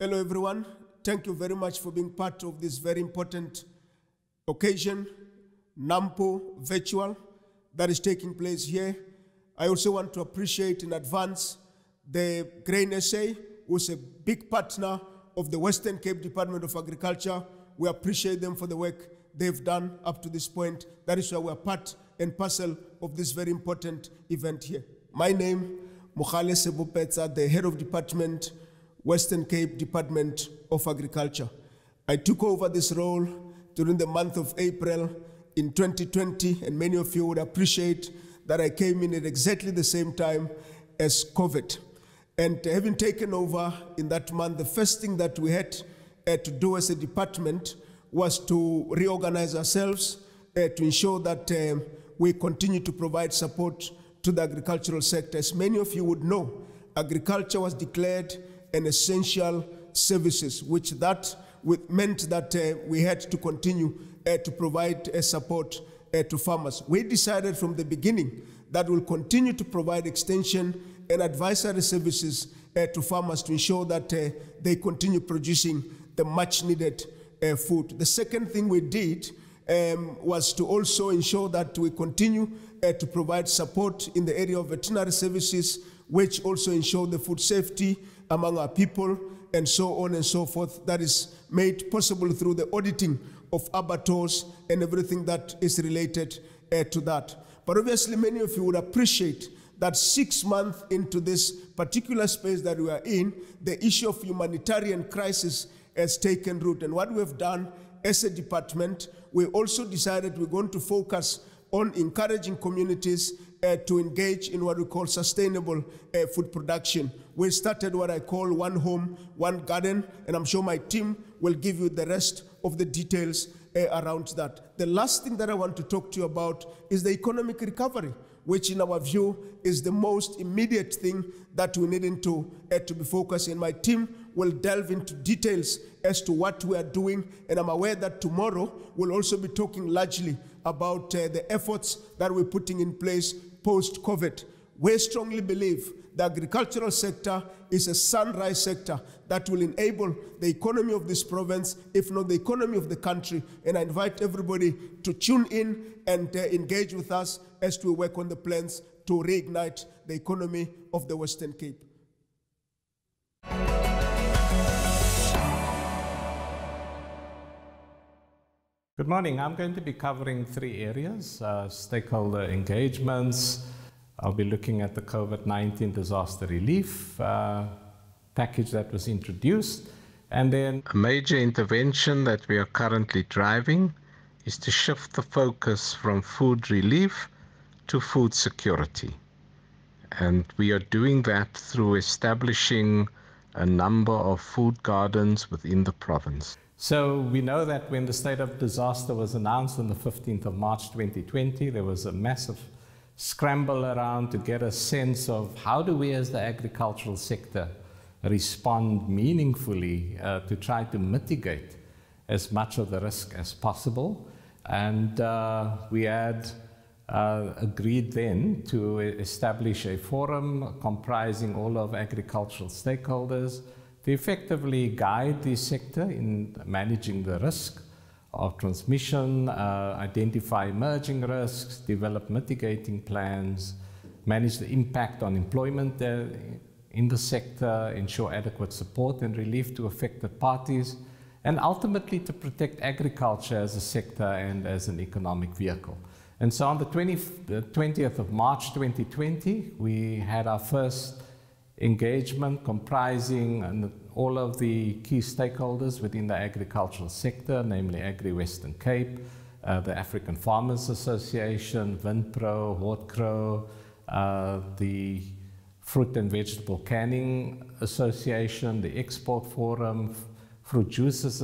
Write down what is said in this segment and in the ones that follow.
Hello everyone, thank you very much for being part of this very important occasion, NAMPO virtual, that is taking place here. I also want to appreciate in advance the Grain SA, who's a big partner of the Western Cape Department of Agriculture. We appreciate them for the work they've done up to this point. That is why we're part and parcel of this very important event here. My name, Mogale Sebopetsa, the head of department, Western Cape Department of Agriculture. I took over this role during the month of April in 2020, and many of you would appreciate that I came in at exactly the same time as COVID. And having taken over in that month, the first thing that we had to do as a department was to reorganize ourselves to ensure that we continue to provide support to the agricultural sector. As many of you would know, agriculture was declared an essential services, which meant that we had to continue to provide support to farmers. We decided from the beginning that we'll continue to provide extension and advisory services to farmers to ensure that they continue producing the much needed food. The second thing we did was to also ensure that we continue to provide support in the area of veterinary services, which also ensure the food safety among our people, and so on and so forth. That is made possible through the auditing of abattoirs and everything that is related to that. But obviously, many of you would appreciate that 6 months into this particular space that we are in, the issue of humanitarian crisis has taken root. And what we have done as a department, we also decided we're going to focus on encouraging communities to engage in what we call sustainable food production. We started what I call one home, one garden, and I'm sure my team will give you the rest of the details around that. The last thing that I want to talk to you about is the economic recovery, which in our view is the most immediate thing that we need to be focused in. My team will delve into details as to what we are doing, and I'm aware that tomorrow we'll also be talking largely about the efforts that we're putting in place post-COVID. We strongly believe the agricultural sector is a sunrise sector that will enable the economy of this province, if not the economy of the country. And I invite everybody to tune in and engage with us as we work on the plans to reignite the economy of the Western Cape. Good morning. I'm going to be covering 3 areas: stakeholder engagements. I'll be looking at the COVID-19 disaster relief package that was introduced, and then a major intervention that we are currently driving is to shift the focus from food relief to food security. And we are doing that through establishing a number of food gardens within the province. So we know that when the state of disaster was announced on the 15th of March 2020, there was a massive scramble around to get a sense of how do we as the agricultural sector respond meaningfully to try to mitigate as much of the risk as possible. And we had agreed then to establish a forum comprising all of agricultural stakeholders to effectively guide the sector in managing the risk of transmission, identify emerging risks, develop mitigating plans, manage the impact on employment in the sector, ensure adequate support and relief to affected parties, and ultimately to protect agriculture as a sector and as an economic vehicle. And so on the 20th of March 2020, we had our first engagement comprising all of the key stakeholders within the agricultural sector, namely Agri-Western Cape, the African Farmers Association, Vinpro, Hortcrow, the Fruit and Vegetable Canning Association, the Export Forum, Fruit Juices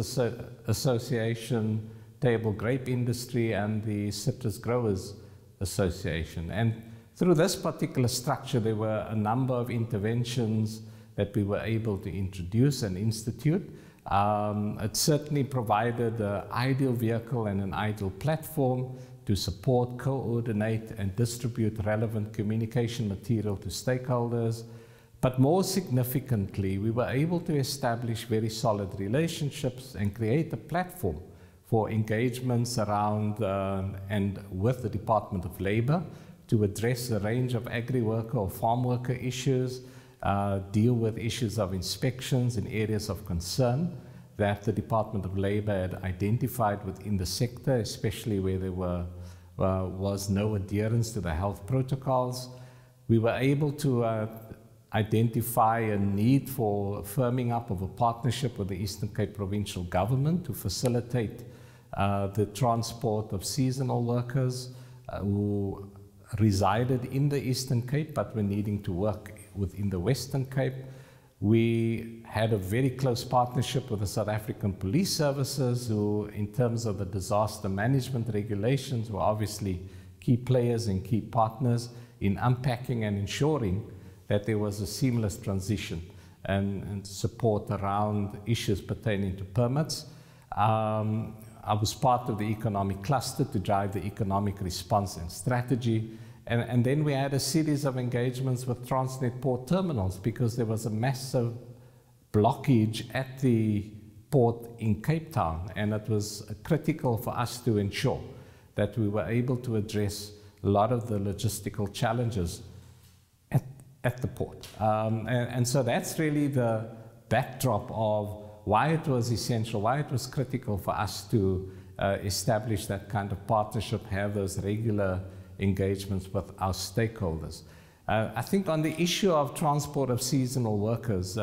Association, Table Grape Industry, and the Citrus Growers Association. And through this particular structure, there were a number of interventions that we were able to introduce and institute. It certainly provided an ideal vehicle and an ideal platform to support, coordinate, and distribute relevant communication material to stakeholders, But more significantly, we were able to establish very solid relationships and create a platform for engagements around and with the Department of Labor to address a range of agri-worker or farm worker issues, deal with issues of inspections in areas of concern that the Department of Labor had identified within the sector, especially where there was no adherence to the health protocols. We were able to identify a need for firming up of a partnership with the Eastern Cape Provincial Government to facilitate the transport of seasonal workers who resided in the Eastern Cape but were needing to work within the Western Cape. We had a very close partnership with the South African Police Services, who, in terms of the disaster management regulations, were obviously key players and key partners in unpacking and ensuring that there was a seamless transition and support around issues pertaining to permits. I was part of the economic cluster to drive the economic response and strategy. And then we had a series of engagements with Transnet port terminals because there was a massive blockage at the port in Cape Town, and it was critical for us to ensure that we were able to address a lot of the logistical challenges at the port. And so that's really the backdrop of why it was essential, why it was critical for us to establish that kind of partnership, have those regular engagements with our stakeholders. I think on the issue of transport of seasonal workers,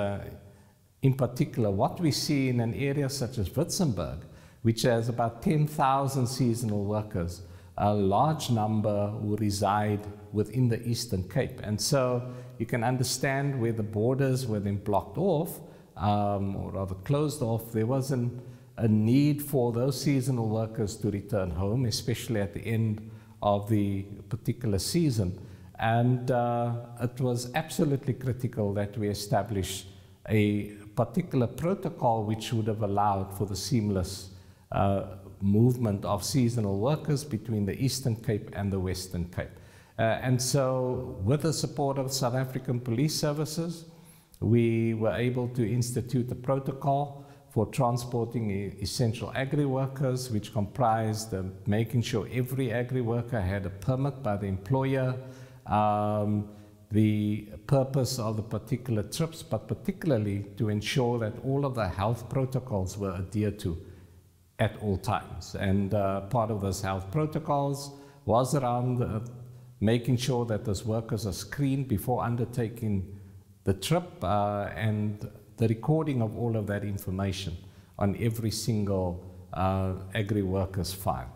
in particular, what we see in an area such as Witzenberg, which has about 10,000 seasonal workers, a large number who reside within the Eastern Cape. And so you can understand where the borders were then blocked off, or rather closed off. There wasn't a need for those seasonal workers to return home, especially at the end of the particular season. And it was absolutely critical that we establish a particular protocol which would have allowed for the seamless movement of seasonal workers between the Eastern Cape and the Western Cape. And so with the support of South African Police Services, we were able to institute a protocol for transporting essential agri-workers, which comprised making sure every agri-worker had a permit by the employer, the purpose of the particular trips, but particularly to ensure that all of the health protocols were adhered to at all times. And part of those health protocols was around making sure that those workers are screened before undertaking the trip, and the recording of all of that information on every single agri-worker's file.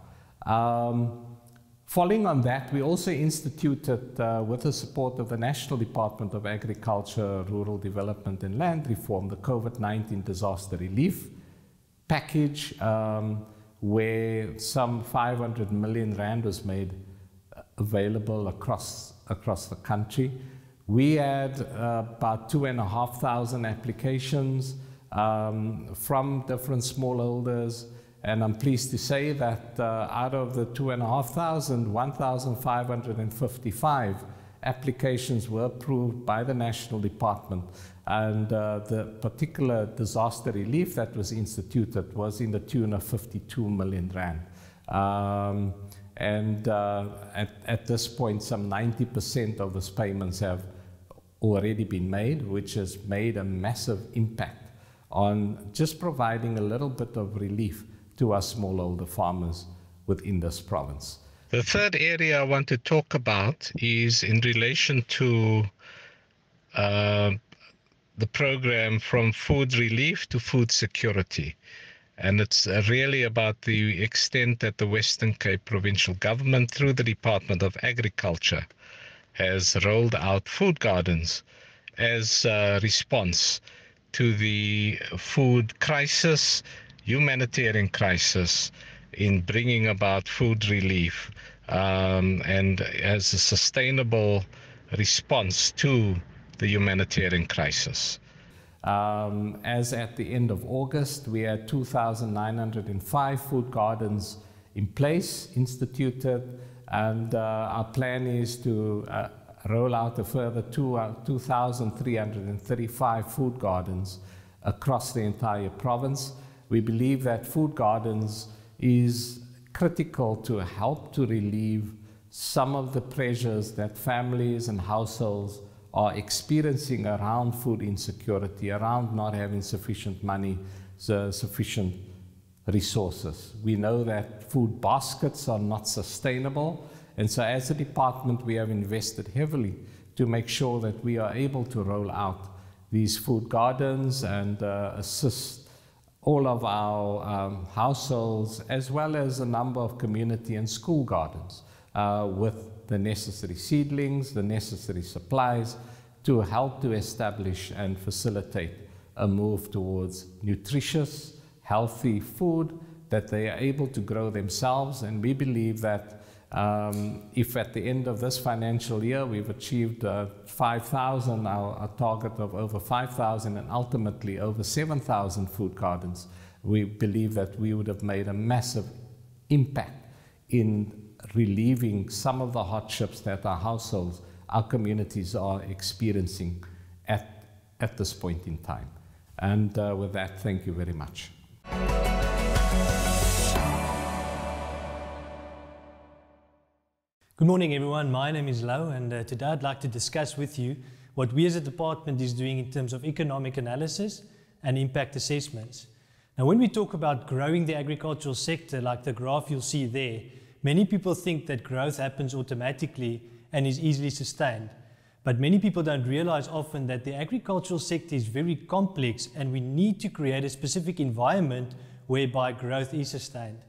Following on that, we also instituted, with the support of the National Department of Agriculture, Rural Development and Land Reform, the COVID-19 disaster relief package, where some 500 million rand was made available across the country. We had about 2,500 applications from different smallholders, and I'm pleased to say that out of the 2,500, 1,555 applications were approved by the National Department, and the particular disaster relief that was instituted was in the tune of 52 million rand. At this point, some 90% of those payments have already been made, which has made a massive impact on just providing a little bit of relief to our smallholder farmers within this province. The third area I want to talk about is in relation to the program from food relief to food security. And it's really about the extent that the Western Cape Provincial Government, through the Department of Agriculture, has rolled out food gardens as a response to the food crisis, humanitarian crisis, in bringing about food relief and as a sustainable response to the humanitarian crisis. As at the end of August, we had 2,905 food gardens in place, instituted, and our plan is to roll out a further 2,335 food gardens across the entire province. We believe that food gardens is critical to help to relieve some of the pressures that families and households are experiencing around food insecurity, around not having sufficient money, sufficient resources. We know that food baskets are not sustainable, and so as a department we have invested heavily to make sure that we are able to roll out these food gardens and assist all of our households, as well as a number of community and school gardens with the necessary seedlings, the necessary supplies to help to establish and facilitate a move towards nutritious, healthy food that they are able to grow themselves. And we believe that if at the end of this financial year we've achieved 5,000, our target of over 5,000 and ultimately over 7,000 food gardens, we believe that we would have made a massive impact in relieving some of the hardships that our households, our communities are experiencing at this point in time. And with that, thank you very much. Good morning, everyone. My name is Lau, and today I'd like to discuss with you what we as a department is doing in terms of economic analysis and impact assessments. Now, when we talk about growing the agricultural sector, like the graph you'll see there, many people think that growth happens automatically and is easily sustained. But many people don't realize often that the agricultural sector is very complex and we need to create a specific environment whereby growth is sustained.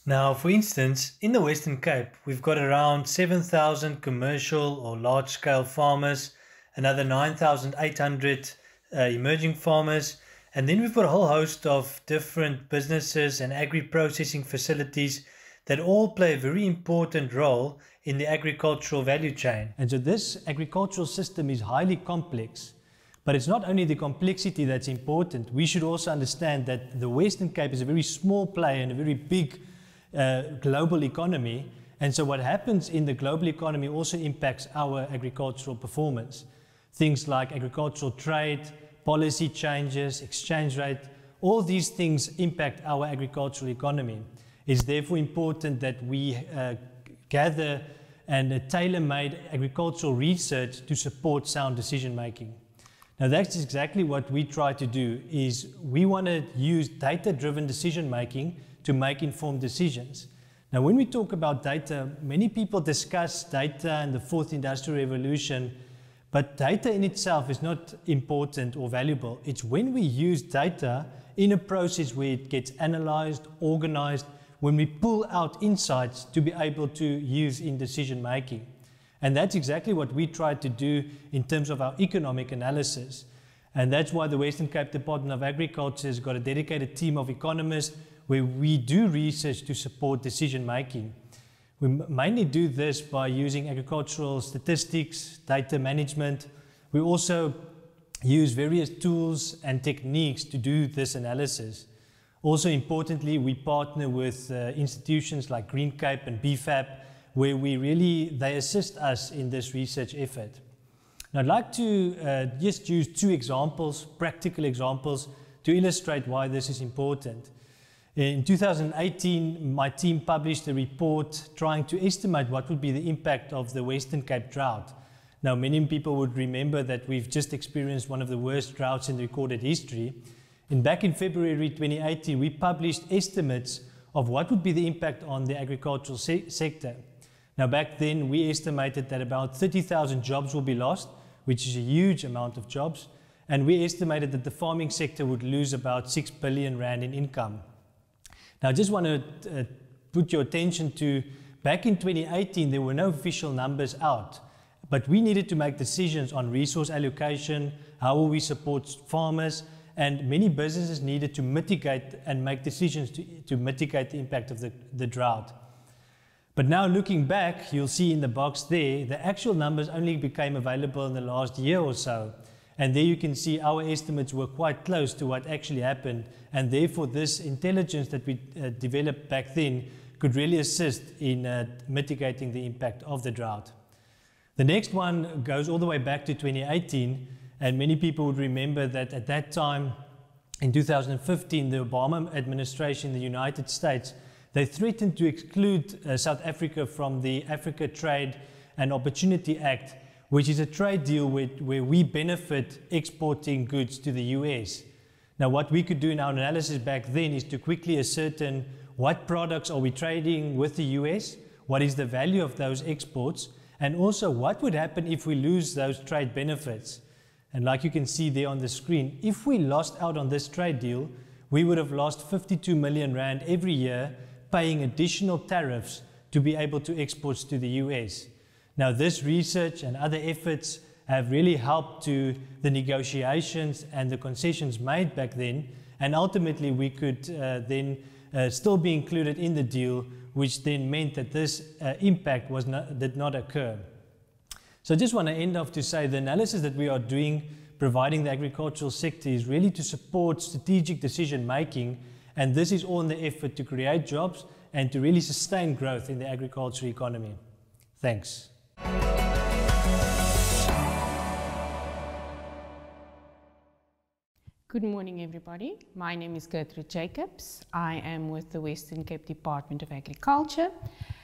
Now, for instance, in the Western Cape, we've got around 7,000 commercial or large-scale farmers, another 9,800 emerging farmers, and then we've got a whole host of different businesses and agri-processing facilities that all play a very important role in the agricultural value chain. And so this agricultural system is highly complex, but it's not only the complexity that's important. We should also understand that the Western Cape is a very small player in a very big global economy, and so what happens in the global economy also impacts our agricultural performance. Things like agricultural trade, policy changes, exchange rate, all these things impact our agricultural economy. It's therefore important that we gather and tailor-made agricultural research to support sound decision making. Now that's exactly what we try to do, is we want to use data-driven decision making to make informed decisions. Now when we talk about data, many people discuss data and the fourth industrial revolution, but data in itself is not important or valuable. It's when we use data in a process where it gets analyzed, organized, when we pull out insights to be able to use in decision making. And that's exactly what we try to do in terms of our economic analysis. And that's why the Western Cape Department of Agriculture has got a dedicated team of economists where we do research to support decision making. We mainly do this by using agricultural statistics, data management. We also use various tools and techniques to do this analysis. Also importantly, we partner with institutions like Green Cape and BFAP, where they assist us in this research effort. Now, I'd like to just use two examples, practical examples, to illustrate why this is important. In 2018, my team published a report trying to estimate what would be the impact of the Western Cape drought. Now, many people would remember that we've just experienced one of the worst droughts in recorded history. And back in February 2018, we published estimates of what would be the impact on the agricultural sector. Now, back then, we estimated that about 30,000 jobs will be lost, which is a huge amount of jobs. And we estimated that the farming sector would lose about 6 billion rand in income. Now, I just want to put your attention to, back in 2018, there were no official numbers out, but we needed to make decisions on resource allocation, how will we support farmers, and many businesses needed to mitigate and make decisions to mitigate the impact of the drought. But now looking back, you'll see in the box there, the actual numbers only became available in the last year or so. And there you can see our estimates were quite close to what actually happened, and therefore this intelligence that we developed back then could really assist in mitigating the impact of the drought. The next one goes all the way back to 2018, and many people would remember that at that time, in 2015, the Obama administration in the United States, they threatened to exclude South Africa from the Africa Trade and Opportunity Act, which is a trade deal where we benefit exporting goods to the US. Now, what we could do in our analysis back then is to quickly ascertain what products are we trading with the US, what is the value of those exports, and also what would happen if we lose those trade benefits. And like you can see there on the screen, if we lost out on this trade deal, we would have lost 52 million rand every year paying additional tariffs to be able to export to the US. Now, this research and other efforts have really helped to the negotiations and the concessions made back then, and ultimately we could then still be included in the deal, which then meant that this impact did not occur. So I just want to end off to say the analysis that we are doing, providing the agricultural sector, is really to support strategic decision making, and this is all in the effort to create jobs and to really sustain growth in the agriculture economy. Thanks. Good morning, everybody. My name is Gertrude Jacobs. I am with the Western Cape Department of Agriculture,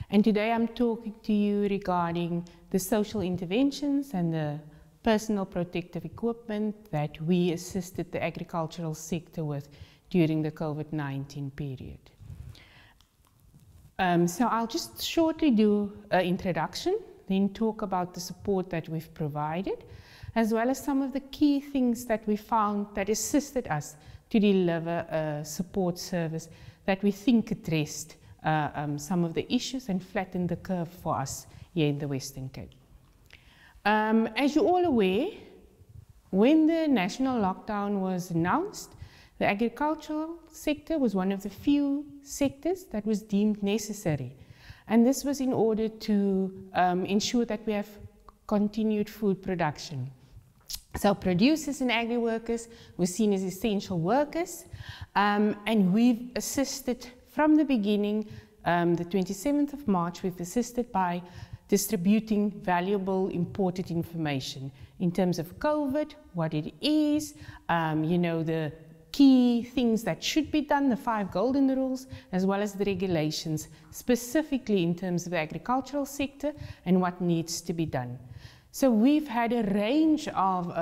and today I'm talking to you regarding the social interventions and the personal protective equipment that we assisted the agricultural sector with during the COVID-19 period. So I'll just shortly do an introduction, then talk about the support that we've provided, as well as some of the key things that we found that assisted us to deliver a support service that we think addressed some of the issues and flattened the curve for us here in the Western Cape. As you're all aware, when the national lockdown was announced, the agricultural sector was one of the few sectors that was deemed necessary. And this was in order to ensure that we have continued food production. So producers and agri workers were seen as essential workers, and we've assisted from the beginning. The 27th of March, we've assisted by distributing valuable imported information in terms of COVID, what it is, the key things that should be done, the 5 golden rules, as well as the regulations, specifically in terms of the agricultural sector and what needs to be done. So we've had a range of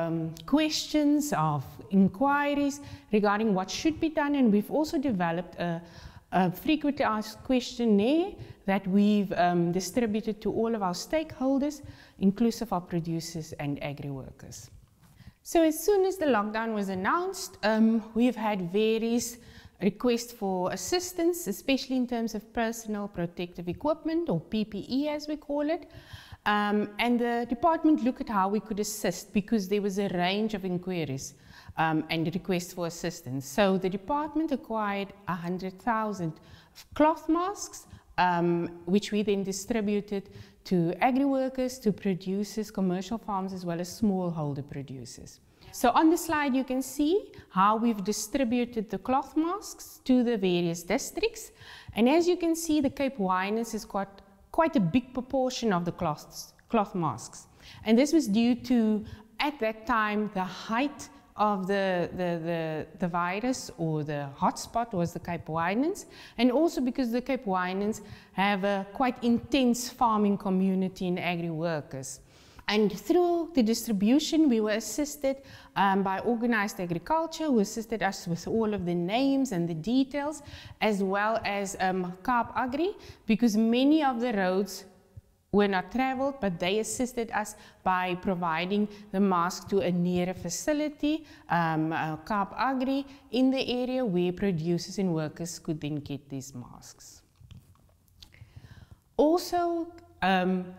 questions, of inquiries regarding what should be done, and we've also developed a frequently asked questionnaire that we've distributed to all of our stakeholders, inclusive of producers and agri workers. So as soon as the lockdown was announced, we've had various requests for assistance, especially in terms of personal protective equipment, or PPE as we call it. And the department looked at how we could assist, because there was a range of inquiries and requests for assistance. So the department acquired 100,000 cloth masks, which we then distributed to agri workers, to producers, commercial farms, as well as smallholder producers. So on the slide you can see how we've distributed the cloth masks to the various districts. And as you can see, the Cape Winelands has got quite a big proportion of the cloth masks. And this was due to, at that time, the height of the virus, or the hotspot was the Cape Winelands, and also because the Cape Winelands have a quite intense farming community in agri workers. And through the distribution, we were assisted by Organized Agriculture, who assisted us with all of the names and the details, as well as Cape Agri, because many of the roads were not traveled, but they assisted us by providing the mask to a nearer facility, Cape Agri, in the area where producers and workers could then get these masks. Also,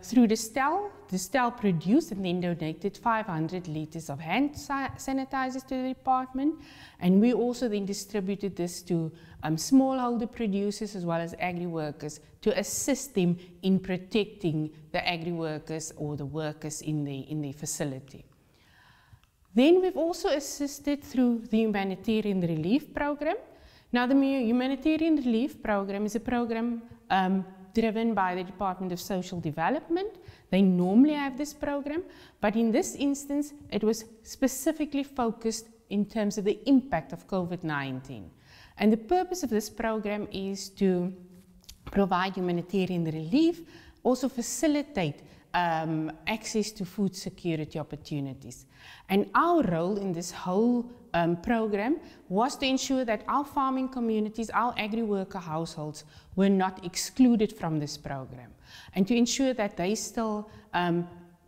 through the STEL produced and then donated 500 liters of hand sanitizers to the department, and we also then distributed this to smallholder producers as well as agri workers to assist them in protecting the agri workers or the workers in the facility. Then we've also assisted through the Humanitarian Relief Program. Now, the Humanitarian Relief Program is a program driven by the Department of Social Development. They normally have this program, but in this instance, it was specifically focused in terms of the impact of COVID-19. And the purpose of this program is to provide humanitarian relief, also facilitate access to food security opportunities. And our role in this whole program was to ensure that our farming communities, our agri-worker households were not excluded from this program, and to ensure that they still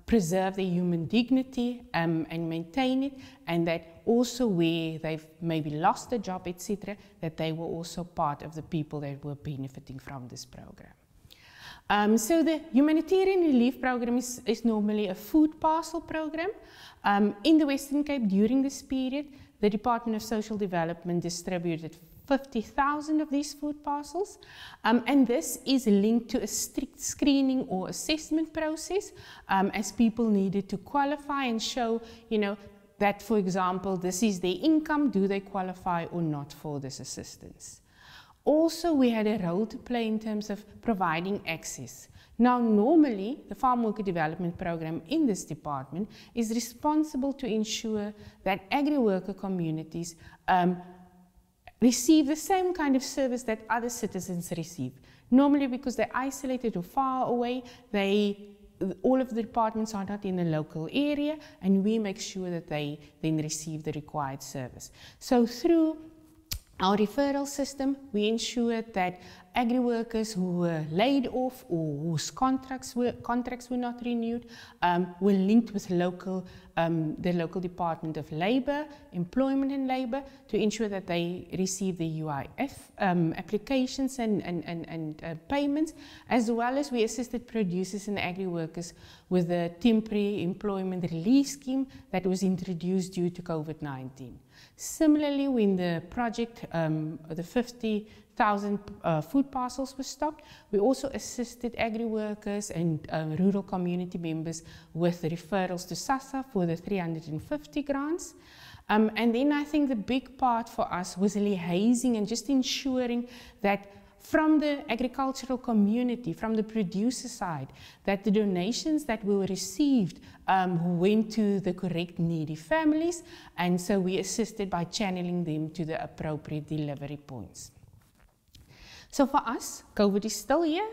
preserve their human dignity and maintain it, and that also where they've maybe lost a job, etc., that they were also part of the people that were benefiting from this program. So the humanitarian relief program is normally a food parcel program. In the Western Cape during this period, the Department of Social Development distributed 50,000 of these food parcels, and this is linked to a strict screening or assessment process, as people needed to qualify and show, that, for example, this is their income, do they qualify or not for this assistance. Also, we had a role to play in terms of providing access. Now, normally, the Farm Worker Development Program in this department is responsible to ensure that agri-worker communities receive the same kind of service that other citizens receive. Normally, because they're isolated or far away, all of the departments are not in the local area, and we make sure that they then receive the required service. So through our referral system, we ensured that agri-workers who were laid off or whose contracts were not renewed were linked with the local Department of Labour, Employment and Labour, to ensure that they receive the UIF applications and payments, as well as we assisted producers and agri-workers with the temporary employment relief scheme that was introduced due to COVID-19. Similarly, when the project, the 50,000 food parcels were stopped, we also assisted agri-workers and rural community members with the referrals to SASSA for the 350 grants. And then I think the big part for us was liaising and just ensuring that from the agricultural community, from the producer side, that the donations that were received went to the correct needy families, and so we assisted by channeling them to the appropriate delivery points. So for us, COVID is still here.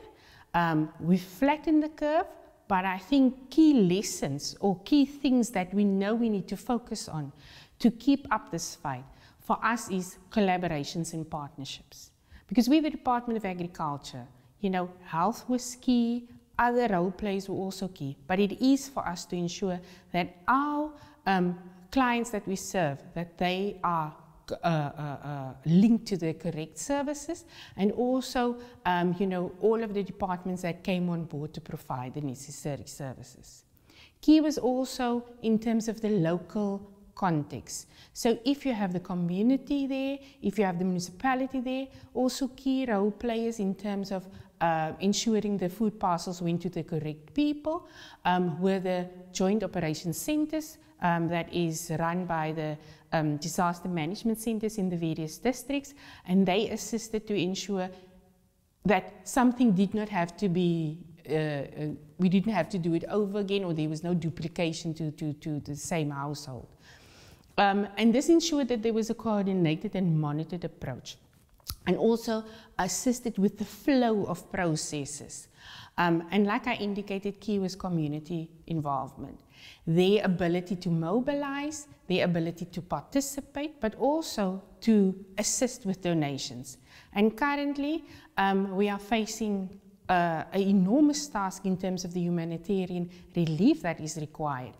We've flattened the curve, but I think key lessons or key things that we know we need to focus on to keep up this fight for us is collaborations and partnerships. Because we're the Department of Agriculture, health was key, other role plays were also key, but it is for us to ensure that our clients that we serve, that they are linked to the correct services, and also, all of the departments that came on board to provide the necessary services. Key was also in terms of the local context. So if you have the community there, if you have the municipality there, also key role players in terms of ensuring the food parcels went to the correct people, were the joint operations centers that is run by the disaster management centers in the various districts, and they assisted to ensure that something did not have to be we didn't have to do it over again, or there was no duplication to the same household. And this ensured that there was a coordinated and monitored approach, and also assisted with the flow of processes. And like I indicated, key was community involvement. Their ability to mobilize, their ability to participate, but also to assist with donations. And currently, we are facing an enormous task in terms of the humanitarian relief that is required.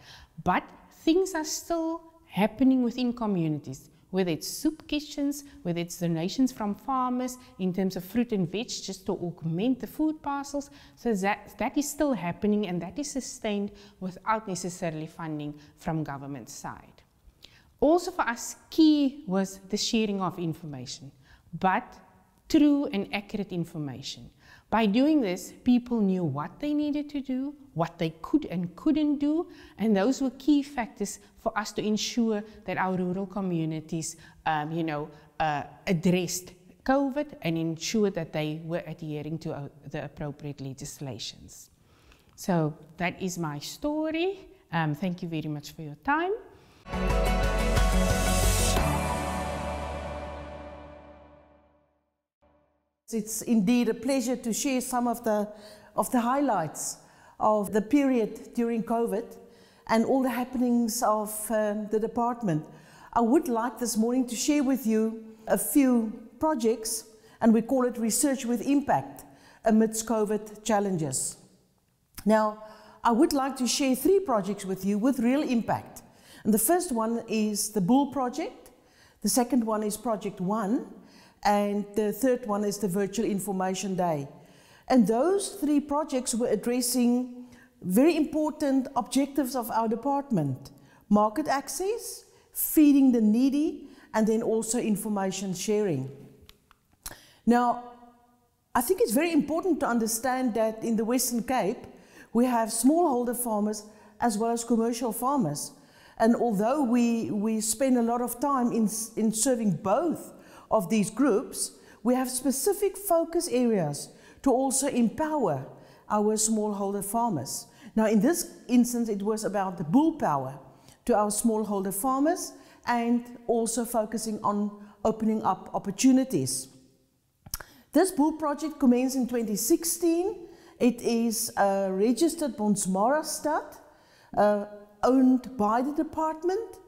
But things are still happening within communities, whether it's soup kitchens, whether it's donations from farmers in terms of fruit and veg, just to augment the food parcels. So that is still happening, and that is sustained without necessarily funding from government side. Also for us, key was the sharing of information, but true and accurate information. By doing this, people knew what they needed to do, what they could and couldn't do, and those were key factors for us to ensure that our rural communities, addressed COVID and ensure that they were adhering to the appropriate legislations. So that is my story. Thank you very much for your time. It's indeed a pleasure to share some of the highlights of the period during COVID and all the happenings of the department. I would like this morning to share with you a few projects, and we call it Research with Impact amidst COVID challenges. Now, I would like to share 3 projects with you with real impact. And the first one is the Bull Project, the second one is Project 1, and the third one is the Virtual Information Day. And those 3 projects were addressing very important objectives of our department: market access, feeding the needy, and then also information sharing. Now, I think it's very important to understand that in the Western Cape, we have smallholder farmers as well as commercial farmers. And although we spend a lot of time in serving both of these groups, we have specific focus areas to also empower our smallholder farmers. Now, in this instance, it was about the bull power to our smallholder farmers and also focusing on opening up opportunities. This bull project commenced in 2016. It is a registered Bonsmara stud, owned by the department,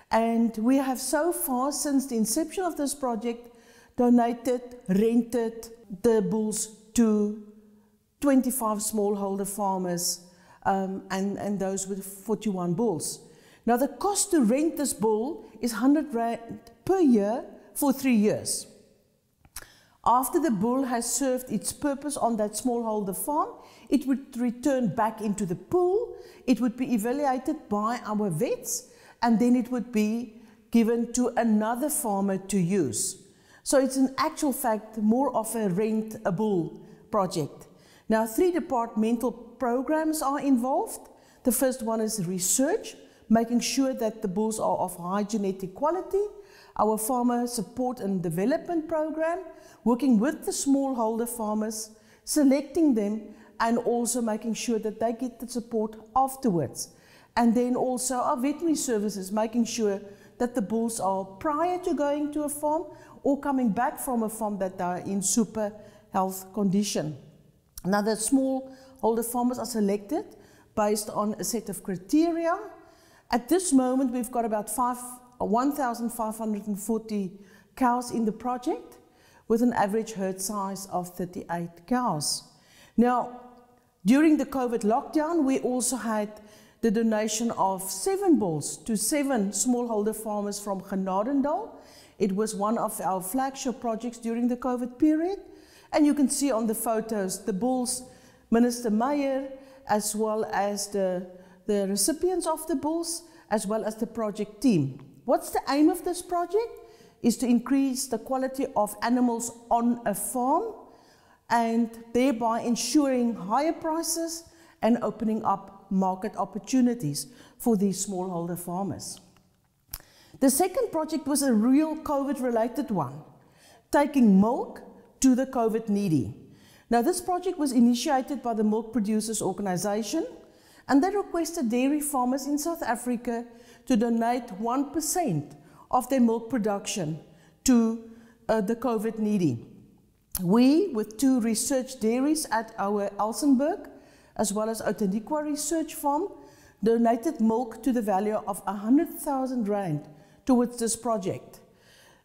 and we have so far, since the inception of this project, donated, rented the bulls to 25 smallholder farmers and those with 41 bulls. Now, the cost to rent this bull is 100 Rand per year for 3 years. After the bull has served its purpose on that smallholder farm, it would return back into the pool, it would be evaluated by our vets, and then it would be given to another farmer to use. So it's in actual fact more of a rent a bull project. Now, 3 departmental programs are involved. The first one is research, making sure that the bulls are of high genetic quality. Our farmer support and development program, working with the smallholder farmers, selecting them, and also making sure that they get the support afterwards. And then also our veterinary services, making sure that the bulls are prior to going to a farm or coming back from a farm that are in super health condition. Now, the smallholder farmers are selected based on a set of criteria. At this moment, we've got about 1,540 cows in the project, with an average herd size of 38 cows. Now, during the COVID lockdown, we also had the donation of 7 bulls to 7 smallholder farmers from Genadendal. It was one of our flagship projects during the COVID period. And you can see on the photos the bulls, Minister Meyer, as well as the recipients of the bulls, as well as the project team. What's the aim of this project? Is to increase the quality of animals on a farm and thereby ensuring higher prices and opening up market opportunities for these smallholder farmers. The second project was a real COVID-related one, taking milk to the COVID needy. Now, this project was initiated by the Milk Producers Organization, and they requested dairy farmers in South Africa to donate 1% of their milk production to the COVID needy. We, with 2 research dairies at our Elsenburg, as well as Outeniqua Research Farm, donated milk to the value of 100,000 Rand towards this project.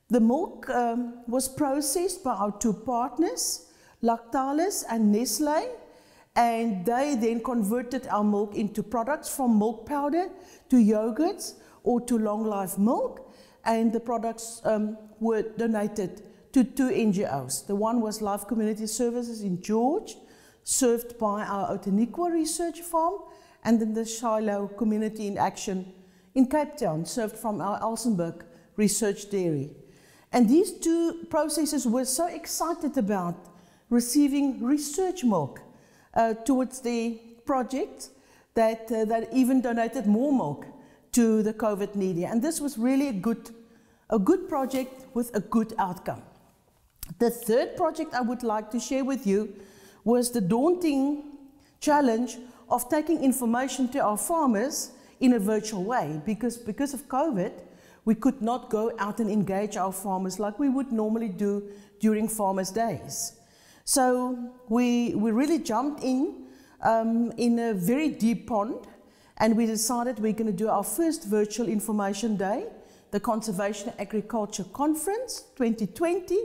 The milk was processed by our 2 partners, Lactalis and Nestlé, and they then converted our milk into products from milk powder to yogurts or to long life milk, and the products were donated to 2 NGOs. The one was Life Community Services in George, served by our Outeniqua Research Farm, and then the Shiloh Community in Action in Cape Town, served from our Elsenburg Research Dairy. And these 2 processors were so excited about receiving research milk towards the project that even donated more milk to the COVID needy. And this was really a good project with a good outcome. The third project I would like to share with you was the daunting challenge of taking information to our farmers in a virtual way, because of COVID, we could not go out and engage our farmers like we would normally do during Farmers' Days. So we really jumped in a very deep pond, and we decided we're going to do our first virtual information day, the Conservation Agriculture Conference 2020,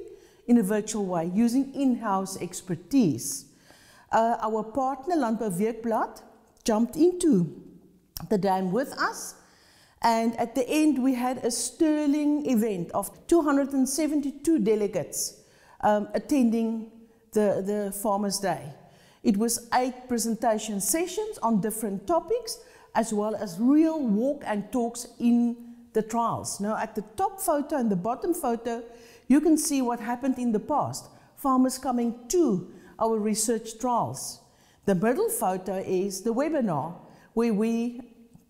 in a virtual way, using in-house expertise. Our partner, Landbouweekblad, jumped into the dam with us, and at the end we had a sterling event of 272 delegates attending the Farmers' Day. It was 8 presentation sessions on different topics, as well as real walk and talks in the trials. Now, at the top photo and the bottom photo, you can see what happened in the past, farmers coming to our research trials. The middle photo is the webinar, where we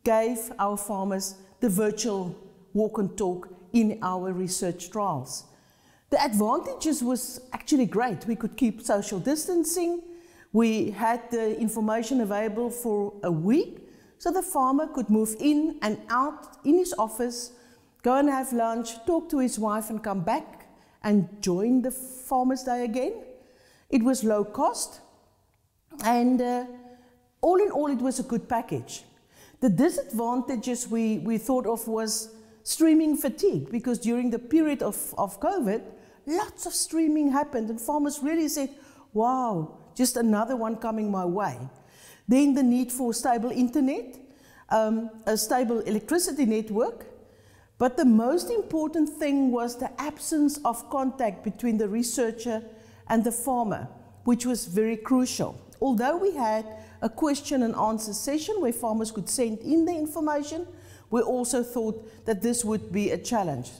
gave our farmers the virtual walk and talk in our research trials. The advantages was actually great. We could keep social distancing. We had the information available for a week, so the farmer could move in and out in his office, go and have lunch, talk to his wife and come back and join the Farmers' Day again. It was low cost, and all in all, it was a good package. The disadvantages we thought of was streaming fatigue, because during the period of COVID, lots of streaming happened, and farmers really said, wow, just another one coming my way. Then the need for stable internet, a stable electricity network, but the most important thing was the absence of contact between the researcher and the farmer, which was very crucial. Although we had a question and answer session where farmers could send in the information, we also thought that this would be a challenge.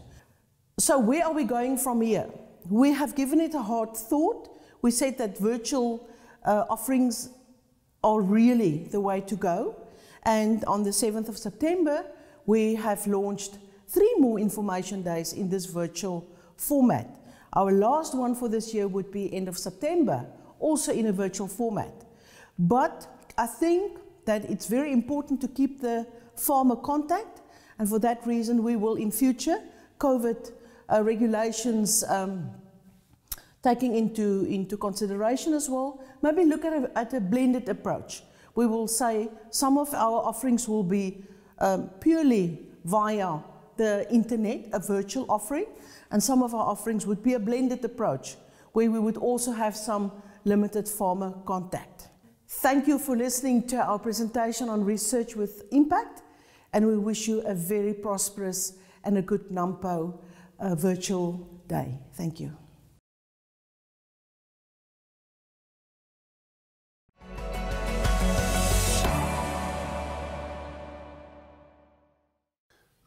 So where are we going from here? We have given it a hard thought. We said that virtual offerings are really the way to go. And on the 7th of September, we have launched 3 more information days in this virtual format. Our last one for this year would be end of September, also in a virtual format. But I think that it's very important to keep the farmer contact, and for that reason we will in future, COVID regulations taking into consideration as well, maybe look at a blended approach. We will say some of our offerings will be purely via the internet, a virtual offering, and some of our offerings would be a blended approach, where we would also have some limited farmer contact. Thank you for listening to our presentation on research with impact, and we wish you a very prosperous and a good NAMPO virtual day. Thank you.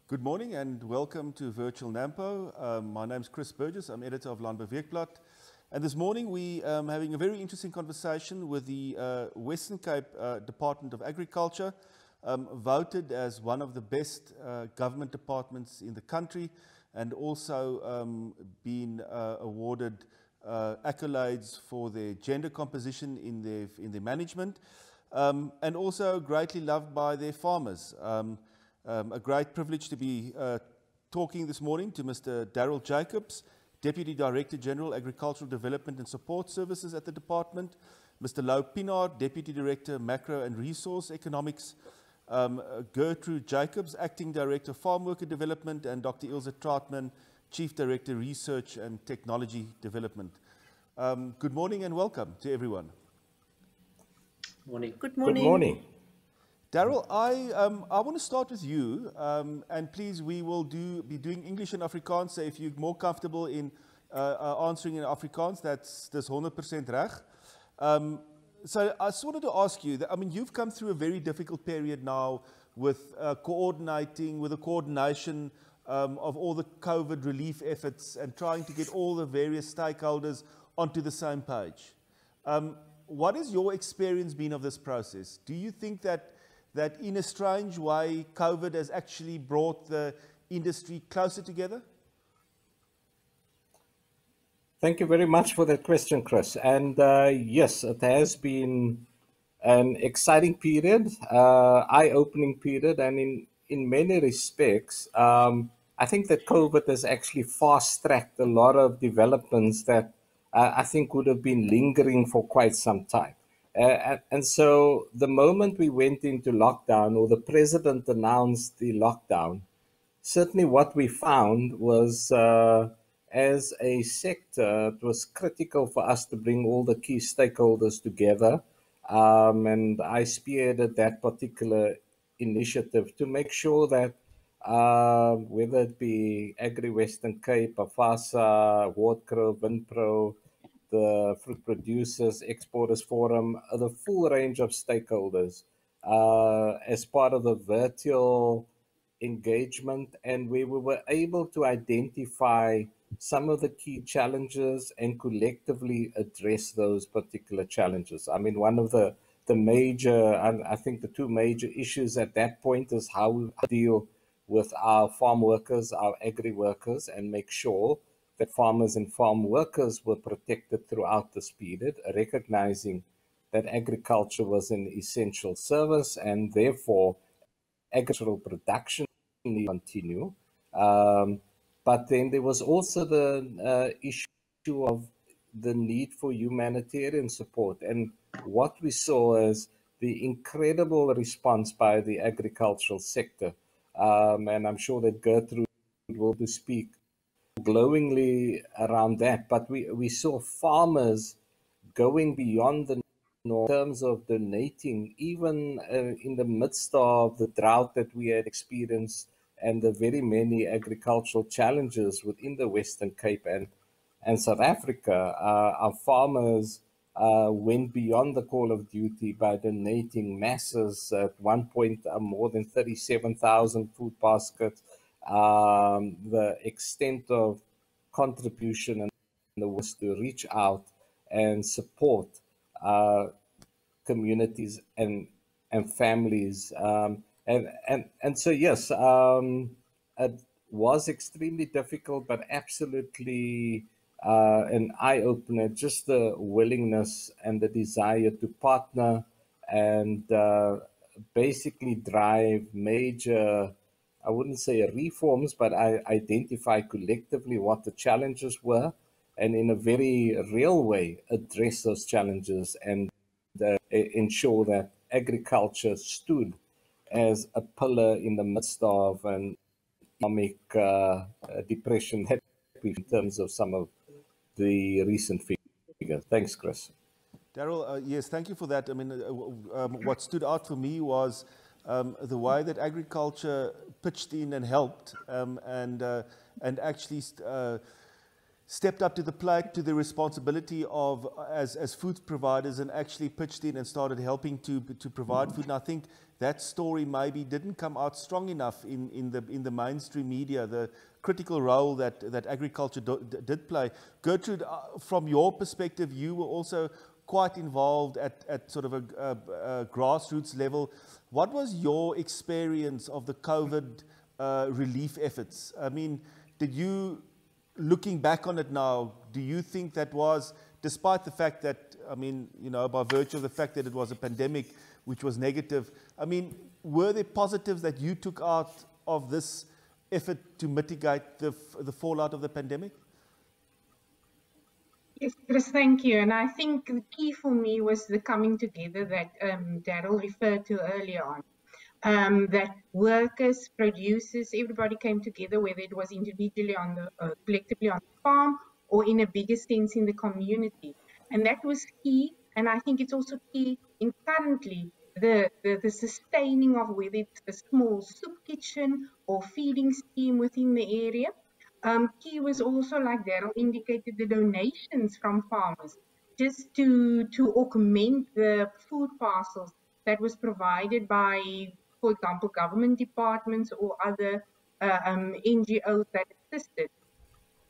Good morning and welcome to Virtual NAMPO. My name is Chris Burgess. I'm editor of Landbouweekblad. And this morning we are having a very interesting conversation with the Western Cape Department of Agriculture, voted as one of the best government departments in the country, and also been awarded accolades for their gender composition in their management, and also greatly loved by their farmers. A great privilege to be talking this morning to Mr. Darryl Jacobs, Deputy Director General, Agricultural Development and Support Services at the Department, Mr. Louw Pienaar, Deputy Director, Macro and Resource Economics, Gertrude Jacobs, Acting Director, Farm Worker Development, and Dr. Ilse Trautmann, Chief Director, Research and Technology Development. Good morning and welcome to everyone. Morning. Good morning. Good morning. Darryl, I want to start with you, and please, we will be doing English and Afrikaans, so if you're more comfortable in answering in Afrikaans, that's 100% reg. So I just wanted to ask you, I mean, you've come through a very difficult period now with coordination of all the COVID relief efforts and trying to get all the various stakeholders onto the same page. What has your experience been of this process? Do you think that in a strange way, COVID has actually brought the industry closer together? Thank you very much for that question, Chris. And yes, it has been an exciting period, eye-opening period, and in many respects, I think that COVID has actually fast-tracked a lot of developments that I think would have been lingering for quite some time. And so the moment we went into lockdown, or the president announced the lockdown, certainly what we found was, as a sector, it was critical for us to bring all the key stakeholders together. And I spearheaded that particular initiative to make sure that whether it be Agri-Western Cape, AFASA, Wardcrow, Winpro, the Fruit Producers, Exporters Forum, the full range of stakeholders, as part of the virtual engagement, and we were able to identify some of the key challenges and collectively address those particular challenges. I mean, one of the major, I think the two major issues at that point is how we deal with our farm workers, our agri workers, and make sure that farmers and farm workers were protected throughout this period, recognizing that agriculture was an essential service and therefore agricultural production need to continue. But then there was also the issue of the need for humanitarian support. And what we saw is the incredible response by the agricultural sector. And I'm sure that Gertrude will speak glowingly around that. But we saw farmers going beyond the in terms of donating, even in the midst of the drought that we had experienced and the very many agricultural challenges within the Western Cape and South Africa, our farmers went beyond the call of duty by donating masses. At one point, more than 37,000 food baskets. The extent of contribution and was to reach out and support communities and families, and so yes, it was extremely difficult, but absolutely an eye opener. Just the willingness and the desire to partner and basically drive major, I wouldn't say reforms, but I identify collectively what the challenges were, and in a very real way address those challenges and ensure that agriculture stood as a pillar in the midst of an economic depression in terms of some of the recent figures. Thanks, Chris. Daryl, yes, thank you for that. I mean, what stood out for me was the way that agriculture pitched in and helped, and actually stepped up to the plate, to the responsibility of as food providers, and actually pitched in and started helping to provide food. And I think that story maybe didn't come out strong enough in the mainstream media, the critical role that agriculture did play. Gertrude, from your perspective, you were also quite involved at sort of a grassroots level. What was your experience of the COVID relief efforts? I mean, did you, looking back on it now, do you think that was, despite the fact that, I mean, you know, by virtue of the fact that it was a pandemic which was negative, I mean, were there positives that you took out of this effort to mitigate the fallout of the pandemic? Yes, Chris, thank you. And I think the key for me was the coming together that Daryl referred to earlier on. That workers, producers, everybody came together, whether it was individually on the collectively on the farm or in a bigger sense in the community, and that was key. And I think it's also key in currently the sustaining of whether it's a small soup kitchen or feeding scheme within the area. Key was also, like Daryl indicated, the donations from farmers, just to augment the food parcels that was provided by, for example, government departments or other NGOs that assisted.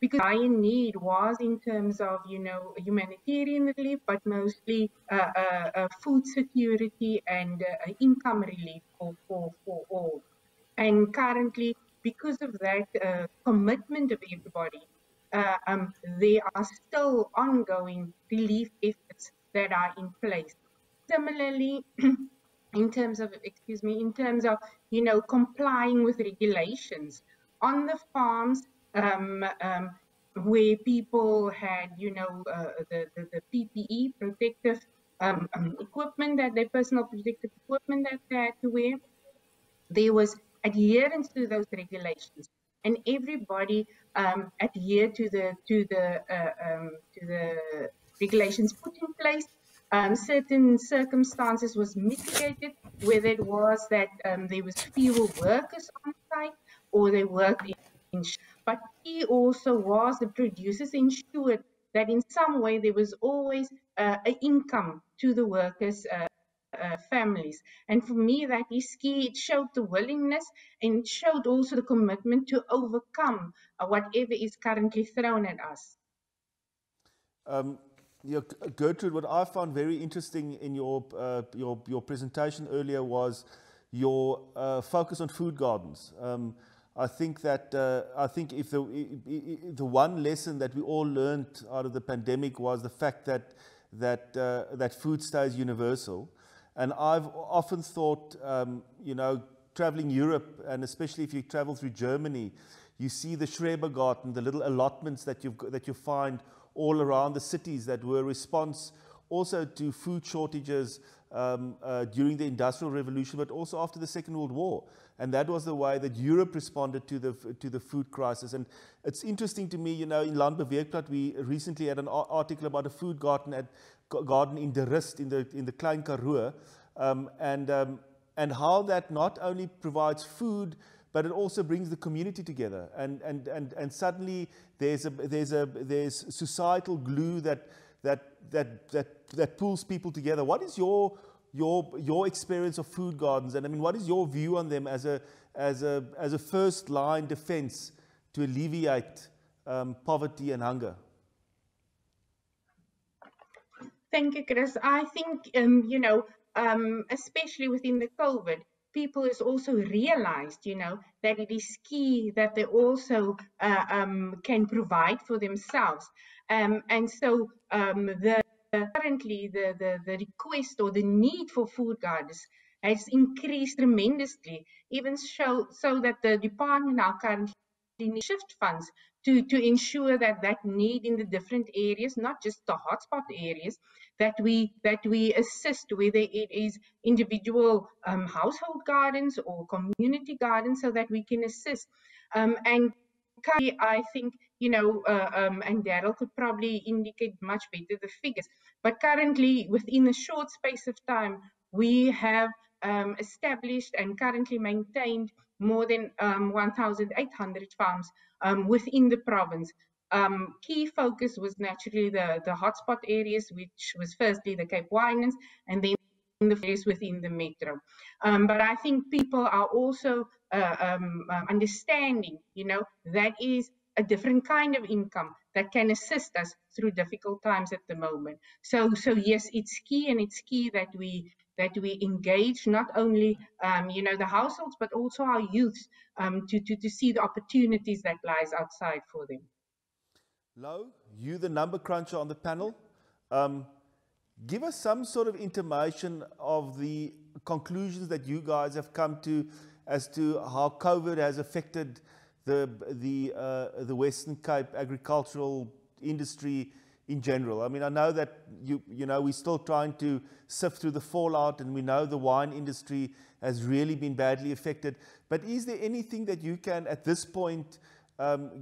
Because dire need was in terms of, you know, humanitarian relief, but mostly food security and income relief for all. And currently, because of that commitment of everybody, there are still ongoing relief efforts that are in place. Similarly, in terms of, complying with regulations on the farms, where people had, the PPE, protective equipment, their personal protective equipment that they had to wear, there was adherence to those regulations, and everybody adhered to the regulations put in place. Certain circumstances was mitigated, whether it was that there was fewer workers on site or they worked in but he also was, the producers ensured that in some way there was always an income to the workers' families. And for me, that is key. It showed the willingness and it showed also the commitment to overcome whatever is currently thrown at us. Gertrude, what I found very interesting in your presentation earlier was your focus on food gardens. I think that if the one lesson that we all learned out of the pandemic was the fact that food stays universal. And I've often thought, traveling Europe, and especially if you travel through Germany, you see the Schrebergarten, the little allotments that you find all around the cities that were a response also to food shortages during the Industrial Revolution, but also after the Second World War. And that was the way that Europe responded to the food crisis. And it's interesting to me, in Landbouw Weekblad, we recently had an article about a food garden in De Rust, in the Klein Karoo, and how that not only provides food, but it also brings the community together. And suddenly there's societal glue that pulls people together. What is your experience of food gardens, and I mean, what is your view on them as a first line defense to alleviate poverty and hunger? Thank you, Chris. I think especially within the COVID, people has also realized, that it is key that they also can provide for themselves, and so currently the request or the need for food gardens has increased tremendously, even so that the department now currently shift funds to ensure that need in the different areas, not just the hotspot areas, that we assist, whether it is individual household gardens or community gardens, so that we can assist. And currently, I think, and Daryl could probably indicate much better the figures, but currently within a short space of time, we have established and currently maintained more than 1,800 farms within the province. Key focus was naturally the hotspot areas, which was firstly the Cape Winelands, and then the areas within the metro. But I think people are also understanding, that is a different kind of income that can assist us through difficult times at the moment. So yes, it's key, and it's key that we engage not only the households, but also our youths to see the opportunities that lies outside for them. Lau, you the number cruncher on the panel, give us some sort of intimation of the conclusions that you guys have come to as to how COVID has affected the Western Cape agricultural industry in general. I mean, I know that we're still trying to sift through the fallout, and we know the wine industry has really been badly affected. But is there anything that you can, at this point,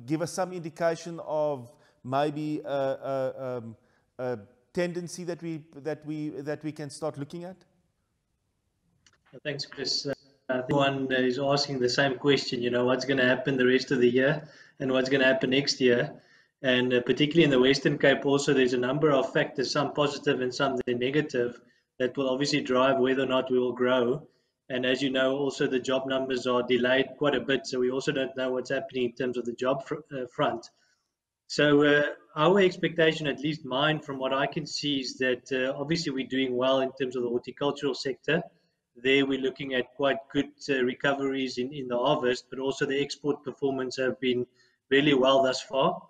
give us some indication of maybe a tendency that we can start looking at? Thanks, Chris. Everyone is asking the same question, what's going to happen the rest of the year and what's going to happen next year. And particularly in the Western Cape also, there's a number of factors, some positive and some negative, that will obviously drive whether or not we will grow. And as you know, also the job numbers are delayed quite a bit, so we also don't know what's happening in terms of the job front. So our expectation, at least mine, from what I can see, is that obviously we're doing well in terms of the horticultural sector. There we're looking at quite good recoveries in the harvest, but also the export performance have been really well thus far.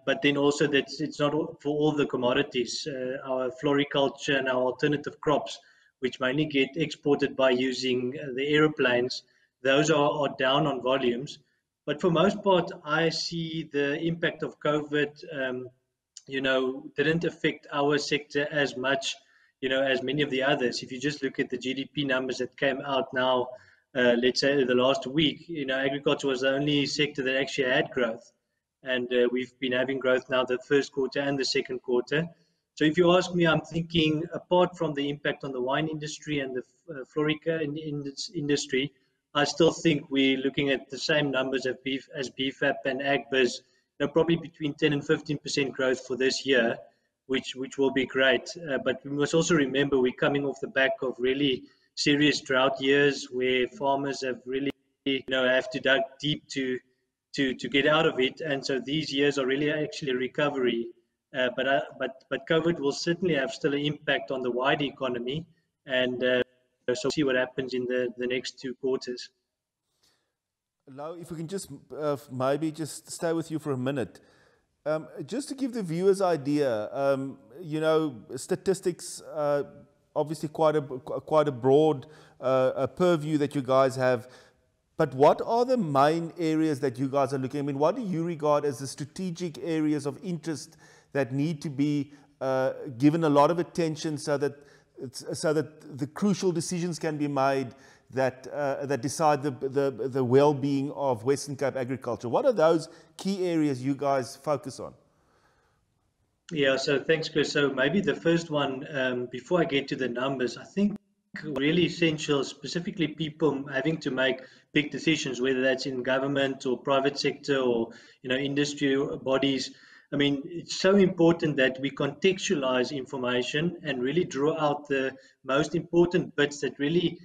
but then also that it's not for all the commodities. Our floriculture and our alternative crops, which mainly get exported by using the aeroplanes, those are down on volumes. But for most part, I see the impact of COVID, didn't affect our sector as much, as many of the others. If you just look at the GDP numbers that came out now, let's say the last week, agriculture was the only sector that actually had growth. And we've been having growth now the first quarter and the second quarter. So if you ask me, I'm thinking apart from the impact on the wine industry and the florica industry, I still think we're looking at the same numbers as BFAP and AgBiz, probably between 10 and 15% growth for this year, which will be great. But we must also remember we're coming off the back of really serious drought years where farmers have really, have to dig deep to get out of it. And so these years are really actually a recovery. But COVID will certainly have still an impact on the wider economy. And so we'll see what happens in the next 2 quarters. Lau, if we can just maybe just stay with you for a minute. Just to give the viewers idea, statistics, obviously quite a broad purview that you guys have. But what are the main areas that you guys are looking at? I mean, what do you regard as the strategic areas of interest that need to be given a lot of attention so that the crucial decisions can be made that decide the well-being of Western Cape agriculture? What are those key areas you guys focus on? Yeah, so thanks, Chris. So maybe the first one, before I get to the numbers, I think really essential, specifically people having to make big decisions, whether that's in government or private sector or industry bodies. I mean, it's so important that we contextualize information and really draw out the most important bits that really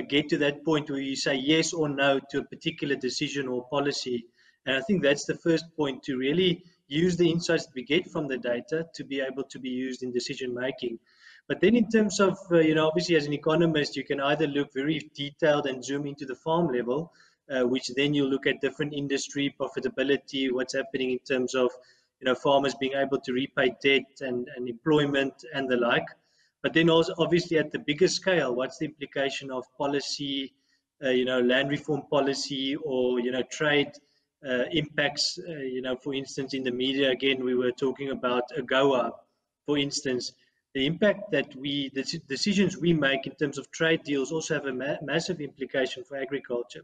get to that point where you say yes or no to a particular decision or policy. And I think that's the first point, to really use the insights that we get from the data to be able to be used in decision making. But then in terms of, obviously as an economist, you can either look very detailed and zoom into the farm level, which then you look at different industry profitability, what's happening in terms of, farmers being able to repay debt and employment and the like. But then also obviously at the bigger scale, what's the implication of policy, land reform policy or, trade impacts, for instance, in the media, again, we were talking about AGOA, for instance. The impact that the decisions we make in terms of trade deals also have a massive implication for agriculture.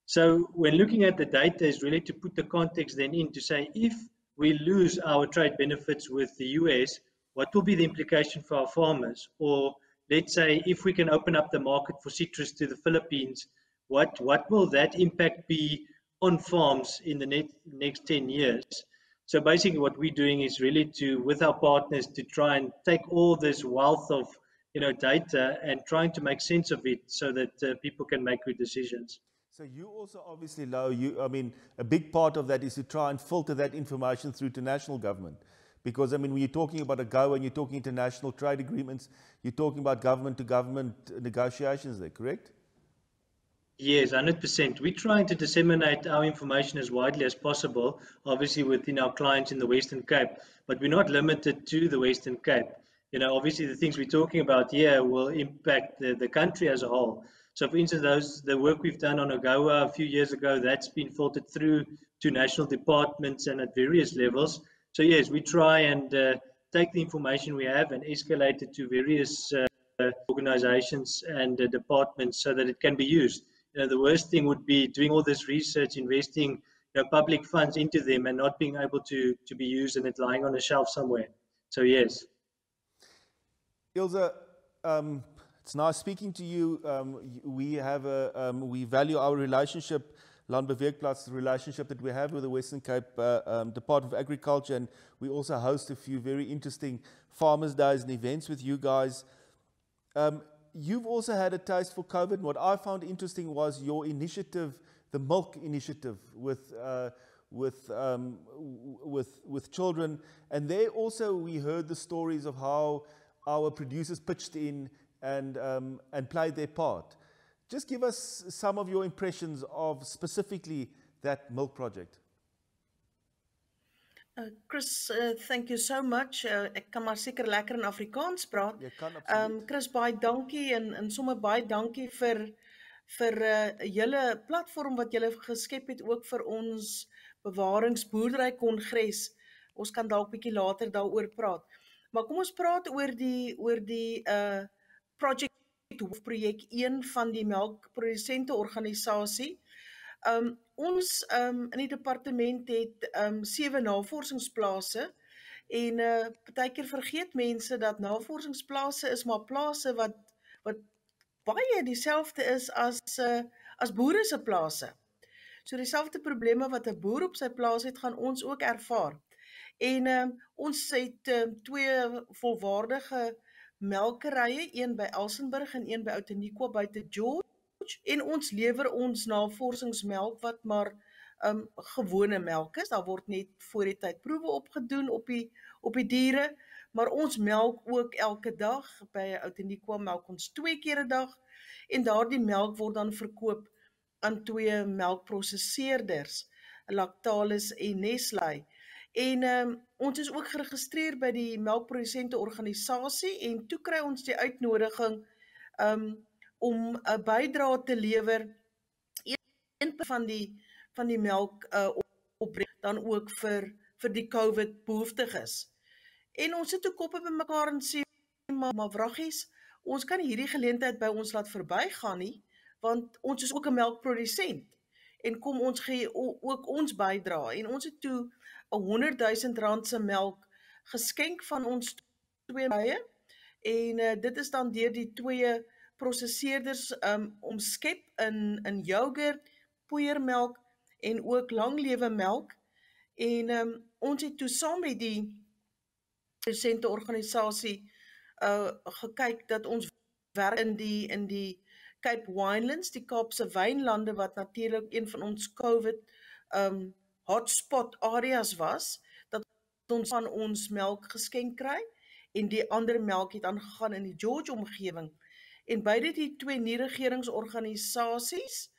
So when looking at the data is really to put the context then in to say, if we lose our trade benefits with the US, what will be the implication for our farmers? Or let's say if we can open up the market for citrus to the Philippines, what will that impact be on farms in the next 10 years? So basically what we're doing is really with our partners, to try and take all this wealth of data and trying to make sense of it so that people can make good decisions. So you also obviously, Lau, a big part of that is to try and filter that information through to national government. Because, when you're talking about AGOA and you're talking international trade agreements, you're talking about government-to-government negotiations there, correct? Yes, 100%. We're trying to disseminate our information as widely as possible, obviously within our clients in the Western Cape, but we're not limited to the Western Cape. Obviously the things we're talking about here will impact the country as a whole. So for instance, the work we've done on AGOA a few years ago, that's been filtered through to national departments and at various levels. So yes, we try and take the information we have and escalate it to various organizations and departments so that it can be used. The worst thing would be doing all this research, investing public funds into them and not being able to be used and it lying on a shelf somewhere. So yes. Ilse, it's nice speaking to you. We value our relationship, Landbouweekblad's relationship that we have with the Western Cape Department of Agriculture, and we also host a few very interesting farmers' days and events with you guys. You've also had a taste for COVID, and what I found interesting was your initiative, the milk initiative with children, and there also we heard the stories of how our producers pitched in and played their part. Just give us some of your impressions of specifically that milk project. Chris, thank you so much. Ek kan maar seker lekker in Afrikaans praat. Jy kan absoluut. Chris, baie dankie en sommer baie dankie vir julle platform wat julle geskep het ook vir ons bewaringsboerdery kongres. Ons kan dalk bietjie later daaroor praat. Maar kom ons praat oor die projek 1 van die melkprodusente organisasie. Ons in die departement het 7 navorsingsplase en partykeer vergeet mense dat navorsingsplase is maar plase wat baie dieselfde is as boere se plase. So dieselfde probleme wat 'n boer op sy plaas het, gaan ons ook ervaar. En ons het 2 volwaardige melkerye, een by Elsenburg en een by Outeniqua buite George. En ons lewer ons navorsingsmelk wat maar gewone melk is. Daar word net voor die tyd proewe opgedoen op die diere, maar ons melk ook elke dag. By Outeniqua melk ons 2 keer 'n dag en daardie melk word dan verkoop aan 2 melkprosesseerders, Lactalis en Nestlé. En ons is ook geregistreer by die melkprodusente organisasie en toe kry ons die uitnodiging om 'n bydrae te lewer, een van die melk opbreng dan ook vir die COVID behoeftiges. En ons sit ook koppe bymekaar en sê, maar wraggies, ons kan hierdie geleentheid by ons laat verbygaan nie, want ons is ook 'n melkprodusent. En kom ons gee ook ons bydrae. En ons het toe 'n R100,000 se melk geskenk van ons 2 bye. En dit is dan deur die 2 prosesseerders omskep in yoghurt, poeiermelk en ook langlewe melk. En ons het toe saam met die produsente organisasie gekyk dat ons werk in die Cape Winelands, die Kaapse wynlande wat natuurlik een van ons COVID hotspot areas was, dat ons van ons melk geskenk kry en die ander melk het aangegaan in die George omgewing. En beide die 2 nie-regeringsorganisasies,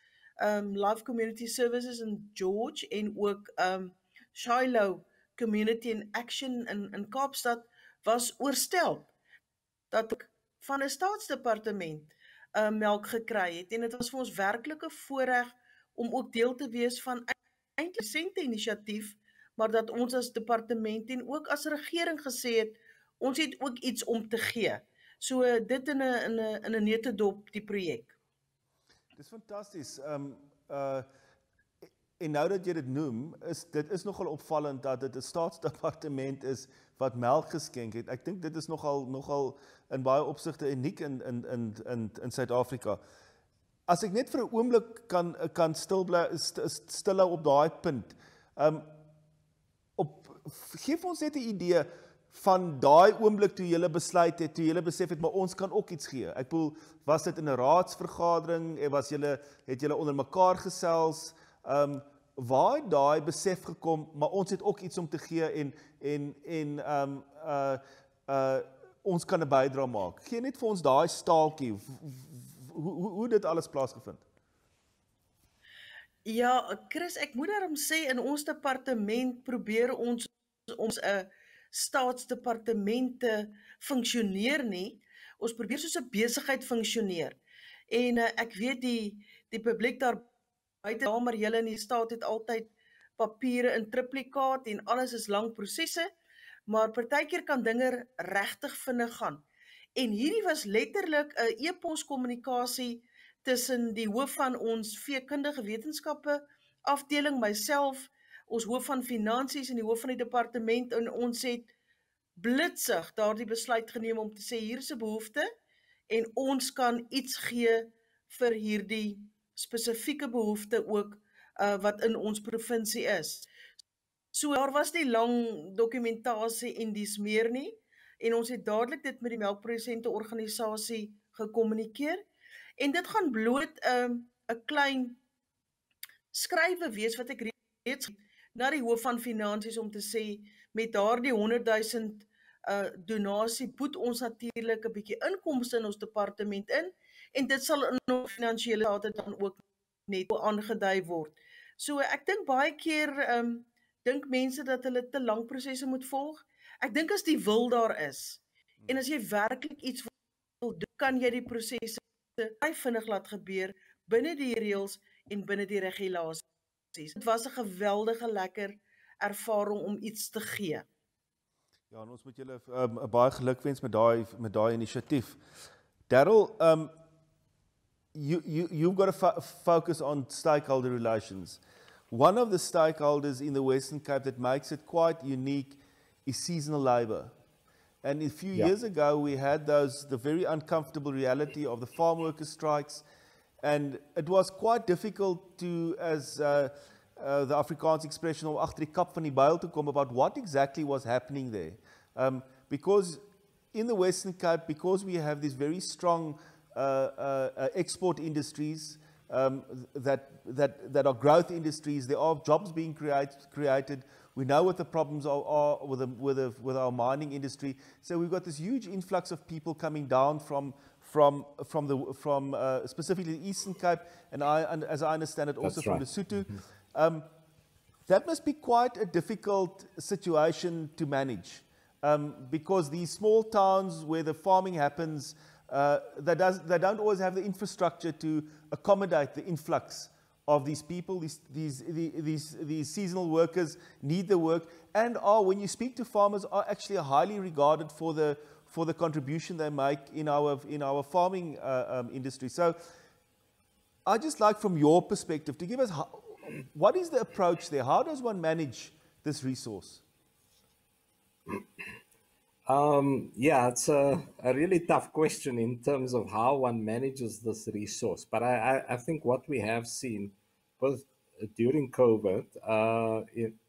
Life Community Services in George en ook Shiloh Community in Action in Kaapstad, was oorstel dat ek van 'n staatsdepartement melk gekry het. En dit was vir ons werklike voorreg om ook deel te wees van eintlik 'n sente-inisiatief, maar dat ons as departement en ook as regering gesê het, ons het ook iets om te gee. So dit in 'n neutedop die projek. Dis fantasties. En nou dat jy dit noem, dit is nogal opvallend dat dit 'n staatsdepartement is wat melk geskenk het. Ek dink dit is nogal in baie opsigte uniek in Suid-Afrika. As ek net vir 'n oomblik kan stil hou op daai punt. Geef ons net 'n idee van daai oomblik toe julle besluit het, toe julle besef het, maar ons kan ook iets gee. Ek bedoel, was dit in 'n raadsvergadering, het julle onder mekaar gesels, waar het daai besef gekom, maar ons het ook iets om te gee en ons kan 'n bydrae maak. Gee net vir ons daai staaltjie, hoe dit alles plaasgevind. Ja, Chris, ek moet daarom sê, in ons departement probeer ons 'n staatsdepartement te funksioneer nie. Ons probeer soos 'n besigheid funksioneer. En ek weet die publiek daar buite, maar julle in die staat het altyd papiere in triplikaat en alles is lang prosesse, maar partykeer kan dinge regtig vinnig gaan. En hierdie was letterlik 'n e-pos kommunikasie tussen die hoof van ons veekundige wetenskappe afdeling, myself, ons hoof van finansies en die hoof van die departement, en ons het blitsig daardie besluit geneem om te sê, hier is 'n behoefte en ons kan iets gee vir hierdie spesifieke behoefte ook wat in ons provinsie is. So daar was nie lang dokumentasie en dies meer nie, en ons het dadelik dit met die melkprodusente organisasie gekommunikeer, en dit gaan bloot 'n klein skrywe wees wat ek reeds na die hoof van finansies om te sê, met daardie 100,000 donasie boet ons natuurlik 'n bietjie inkomste in ons departement in, en dit sal in ons finansiële state dan ook net aangedui word. So ek dink baie keer dink mense dat hulle te lank prosesse moet volg. Ek dink as die wil daar is en as jy werklik iets wil doen, kan jy die prosesse baie vinnig laat gebeur binne die reëls en binne die regulasies. Dit was 'n geweldige lekker ervaring om iets te gee. Ja, en ons moet julle baie gelukwens met daai inisiatief. Darryl, you've got to focus on stakeholder relations. One of the stakeholders in the Western Cape that makes it quite unique is seasonal labor. And a few years ago, we had the very uncomfortable reality of the farm workers' strikes. And it was quite difficult to, as the Afrikaans expression, om agter die kap van die byl te kom about what exactly was happening there. Because in the Western Cape, because we have these very strong export industries that are growth industries, there are jobs being created. We know what the problems are with our mining industry. So we've got this huge influx of people coming down from specifically the Eastern Cape, and as I understand it, also from Lesotho. That must be quite a difficult situation to manage, because these small towns where the farming happens, they don't always have the infrastructure to accommodate the influx of these people. These seasonal workers need the work, and when you speak to farmers, are actually highly regarded for the contribution they make in our farming industry. So I'd just like, from your perspective, to give us what is the approach there? How does one manage this resource? It's a really tough question in terms of how one manages this resource. But I think what we have seen, both during COVID,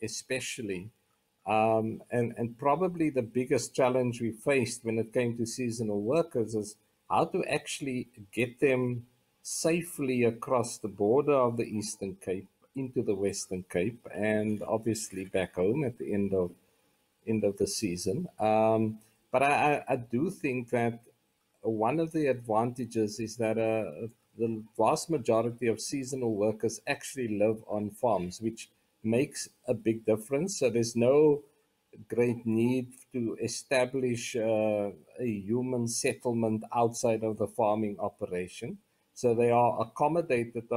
especially, and probably the biggest challenge we faced when it came to seasonal workers, is how to actually get them safely across the border of the Eastern Cape into the Western Cape, and obviously back home at the end of the season. But I do think that one of the advantages is that the vast majority of seasonal workers actually live on farms, which makes a big difference. So there's no great need to establish a human settlement outside of the farming operation. So they are accommodated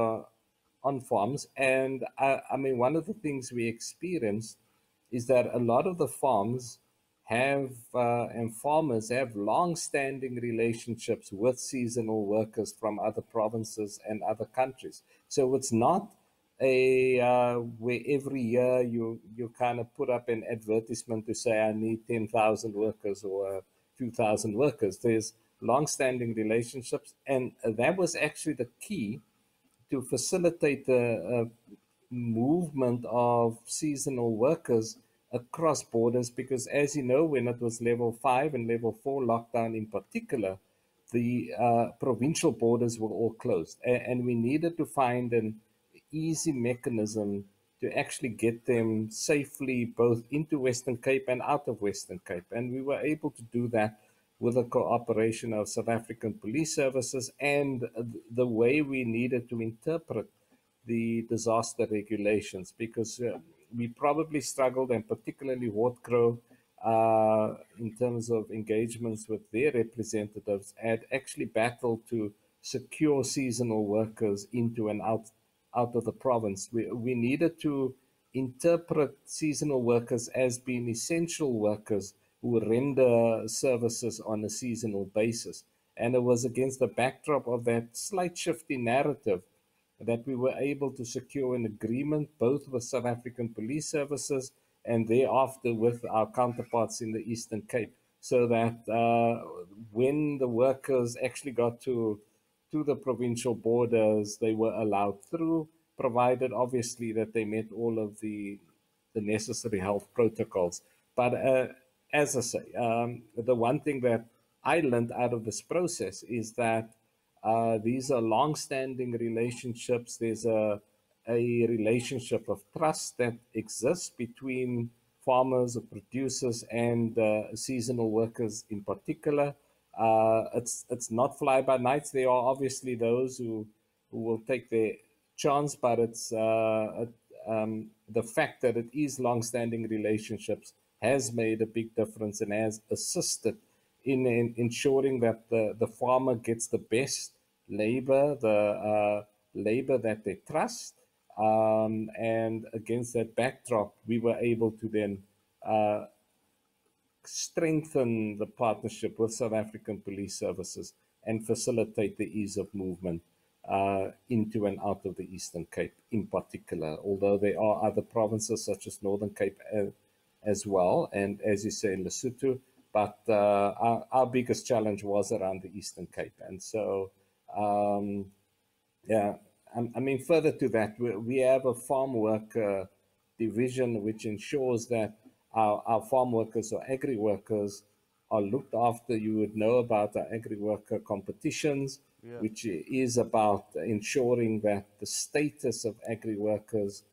on farms. And I mean, one of the things we experienced is that a lot of the farms and farmers have long-standing relationships with seasonal workers from other provinces and other countries. So it's not where every year you kind of put up an advertisement to say, I need 10,000 workers or a few thousand workers. There's long-standing relationships, and that was actually the key to facilitate the movement of seasonal workers across borders, because, as you know, when it was level 5 and level 4 lockdown in particular, the provincial borders were all closed, and we needed to find an easy mechanism to actually get them safely both into Western Cape and out of Western Cape. And we were able to do that with the cooperation of South African police services and the way we needed to interpret the disaster regulations, because we probably struggled, and particularly Hoortkrou, in terms of engagements with their representatives, had actually battled to secure seasonal workers into and out of the province. We needed to interpret seasonal workers as being essential workers who render services on a seasonal basis. And it was against the backdrop of that slight shift in narrative that we were able to secure an agreement both with South African police services and thereafter with our counterparts in the Eastern Cape, so that when the workers actually got to the provincial borders, they were allowed through, provided obviously that they met all of the necessary health protocols. But as I say, the one thing that I learned out of this process is that these are long-standing relationships. There's a relationship of trust that exists between farmers or producers and seasonal workers in particular. It's not fly-by-nights. There are obviously those who will take their chance, but it's the fact that it is long-standing relationships has made a big difference and has assisted in ensuring that the farmer gets the best labor, the labor that they trust. And against that backdrop, we were able to then strengthen the partnership with South African Police Services and facilitate the ease of movement into and out of the Eastern Cape in particular, although there are other provinces such as Northern Cape as well, and as you say, Lesotho, but our biggest challenge was around the Eastern Cape. And so, yeah, I mean, further to that, we have a farm worker division which ensures that our farm workers or agri workers are looked after. You would know about our agri worker competitions, which is about ensuring that the status of agri workers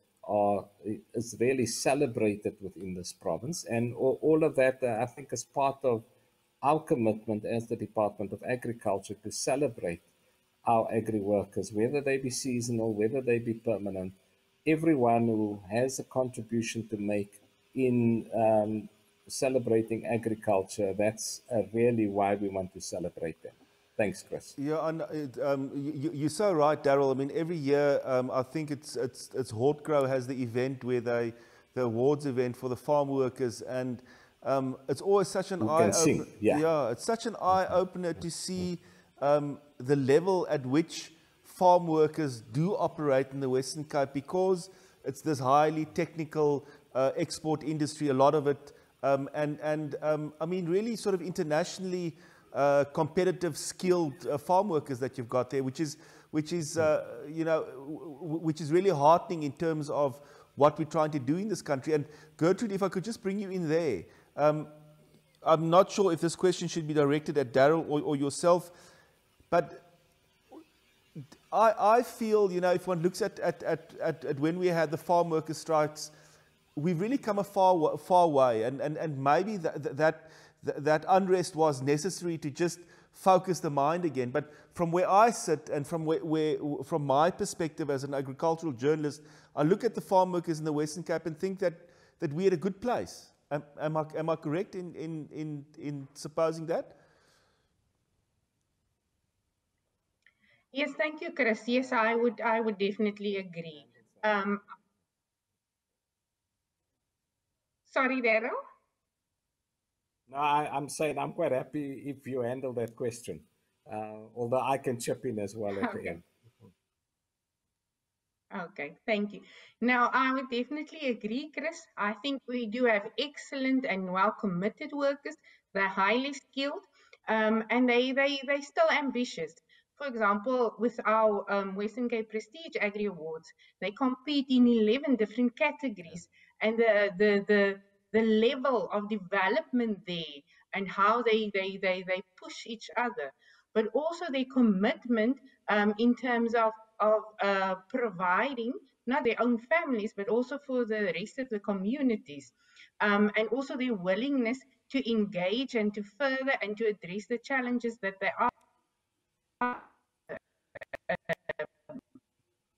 is really celebrated within this province. And all of that, I think, is part of our commitment as the Department of Agriculture to celebrate our agri workers, whether they be seasonal, whether they be permanent, everyone who has a contribution to make in celebrating agriculture. That's really why we want to celebrate them. Thanks, Chris. Yeah, and you're so right, Daryl. I mean, every year, I think it's Hortgrow has the event where the awards event for the farm workers, and it's always such an eye opener. Yeah, it's such an eye opener to see the level at which farm workers do operate in the Western Cape, because it's this highly technical export industry, a lot of it, and I mean, really sort of internationally competitive, skilled farm workers that you've got there, which is you know, which is really heartening in terms of what we're trying to do in this country. And Gertrude, if I could just bring you in there, I'm not sure if this question should be directed at Daryl or yourself, but I feel, you know, if one looks at when we had the farm worker strikes, we've really come a far way, and maybe that unrest was necessary to just focus the mind again. But from where I sit, and from from my perspective as an agricultural journalist, I look at the farm workers in the Western Cape and think that we're at a good place. Am I correct in supposing that? Yes, thank you, Chris. Yes, I would definitely agree. Sorry, Daryl? No, I'm saying I'm quite happy if you handle that question, although I can chip in as well at the end. Okay, thank you. Now, I would definitely agree, Chris. I think we do have excellent and well-committed workers. They're highly skilled, and they're still ambitious. For example, with our Western Cape Prestige Agri Awards, they compete in 11 different categories, and the level of development there and how they push each other, but also their commitment in terms of providing not their own families, but also for the rest of the communities, and also their willingness to engage and to further and to address the challenges that they are,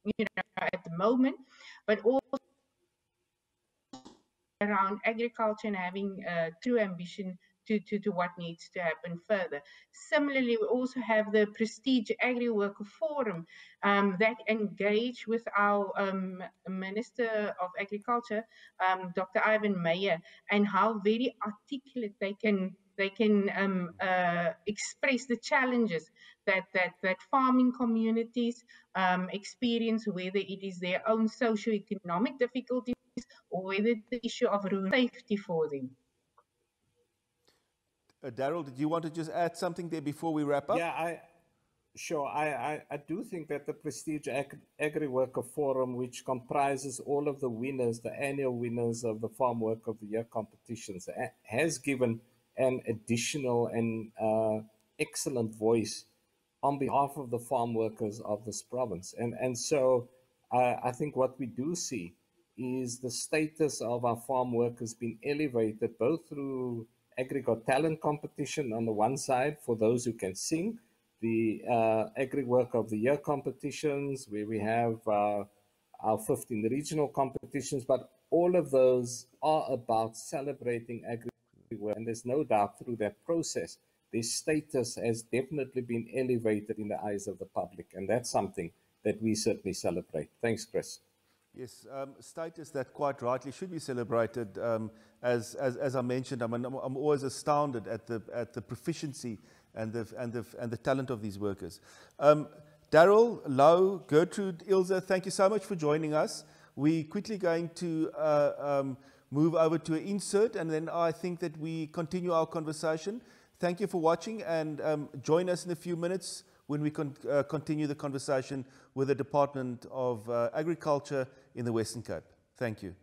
you know, at the moment, but also around agriculture and having true ambition to what needs to happen further. Similarly, we also have the Prestige Agri Worker Forum that engage with our Minister of Agriculture, Dr. Ivan Meyer, and how very articulate they can express the challenges that farming communities experience, whether it is their own socio-economic difficulties or whether the issue of rural safety for them. Daryl, did you want to just add something there before we wrap up? Yeah, sure. I do think that the Prestige Agri Worker Forum, which comprises all of the winners, the annual winners of the Farm Work of the Year competitions, has given an additional and excellent voice on behalf of the farm workers of this province. And so I think what we do see is the status of our farm workers being elevated both through Agri-Got Talent competition on the one side for those who can sing, the Agri Work of the Year competitions where we have our 15 regional competitions, but all of those are about celebrating agri-work. And there's no doubt through that process, their status has definitely been elevated in the eyes of the public. And that's something that we certainly celebrate. Thanks, Chris. Yes, status that quite rightly should be celebrated. As I mentioned, I'm always astounded at the proficiency and the talent of these workers. Daryl, Lau, Gertrude, Ilse, thank you so much for joining us. We're quickly going to move over to an insert, and then I think that we continue our conversation. Thank you for watching, and join us in a few minutes when we continue the conversation with the Department of Agriculture in the Western Cape. Thank you.